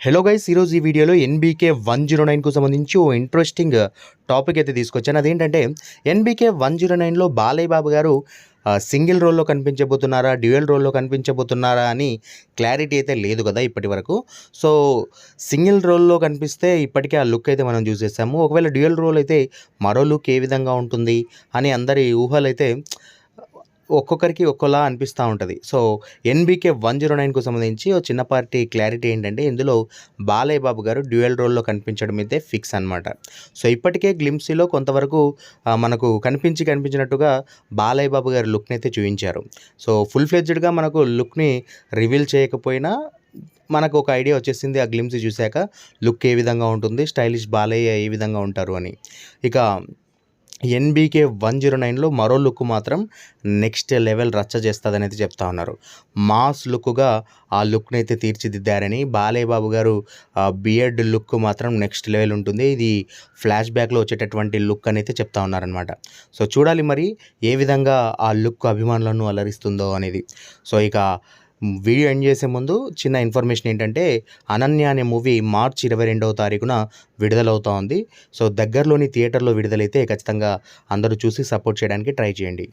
Hello guys, ఈరోజు ఈ వీడియోలో ఎన్బీకే 109కు సంబంధించి ఓ ఇంట్రెస్టింగ్ టాపిక్ అయితే తీసుకొచ్చాను. అదేంటంటే ఎన్బీకే 109లో బాలయ్య బాబు గారు సింగిల్ రోల్‌లో కనిపించబోతున్నారా? డ్యూయల్ రోల్‌లో కనిపించబోతున్నారా? అని క్లారిటీ అయితే లేదు కదా ఇప్పటివరకు. సో, సింగిల్ రోల్‌లో కనిపిస్తే ఇప్పటికే ఆ లుక్ అయితే మనం చూసేసాము. ఒకవేళ డ్యూయల్ రోల్ అయితే మరో లుక్ ఏ విధంగా ఉంటుంది అని అందరి ఊహలైతే ఒక్కొక్కరికి ఒక్కోలా అనిపిస్తూ ఉంటది. సో, ఎన్‌బీకే 109కు సంబంధించి ఓ చిన్నపాటి క్లారిటీ ఏంటంటే, ఇందులో బాలయ్య బాబు గారు డ్యూయల్ రోల్‌లో కనిపించడం అయితే ఫిక్స్ అనమాట. సో, ఇప్పటికే గ్లింప్సీలో కొంతవరకు మనకు కనిపించినట్టుగా బాలయ్య బాబు గారి లుక్‌నైతే చూయించారు. సో, ఫుల్ ఫ్లెడ్జ్డ్‌గా మనకు లుక్‌ని రివీల్ చేయకపోయినా మనకు ఒక ఐడియా వచ్చేసింది ఆ గ్లింప్సీ చూసాక. లుక్ ఏ విధంగా ఉంటుంది, స్టైలిష్ బాలయ్య ఏ విధంగా ఉంటారు అని. ఇక ఎన్‌బీకే 109లో మరో లుక్ మాత్రం నెక్స్ట్ లెవెల్ రచ్చ చేస్తదనైతే చెప్తా ఉన్నారు. మాస్ లుక్‌గా ఆ లుక్‌నైతే తీర్చిదిద్దారని, బాలయ్య బాబు గారు బియర్డ్ లుక్ మాత్రం నెక్స్ట్ లెవెల్ ఉంటుంది. ఇది ఫ్లాష్ బ్యాక్‌లో వచ్చేటటువంటి లుక్ అనైతే చెప్తా ఉన్నారనమాట. సో, చూడాలి మరి ఏ విధంగా ఆ లుక్ అభిమానులను అలరిస్తుందో అనేది. సో, ఇక వీడియో ఎండ్ చేసే ముందు చిన్న ఇన్ఫర్మేషన్ ఏంటంటే, 'అనన్య' అనే మూవీ మార్చి 22వ తారీఖున విడుదలవుతా ఉంది. సో, దగ్గరలోని థియేటర్‌లో విడుదలైతే ఖచ్చితంగా అందరూ చూసి సపోర్ట్ చేయడానికి ట్రై చేయండి.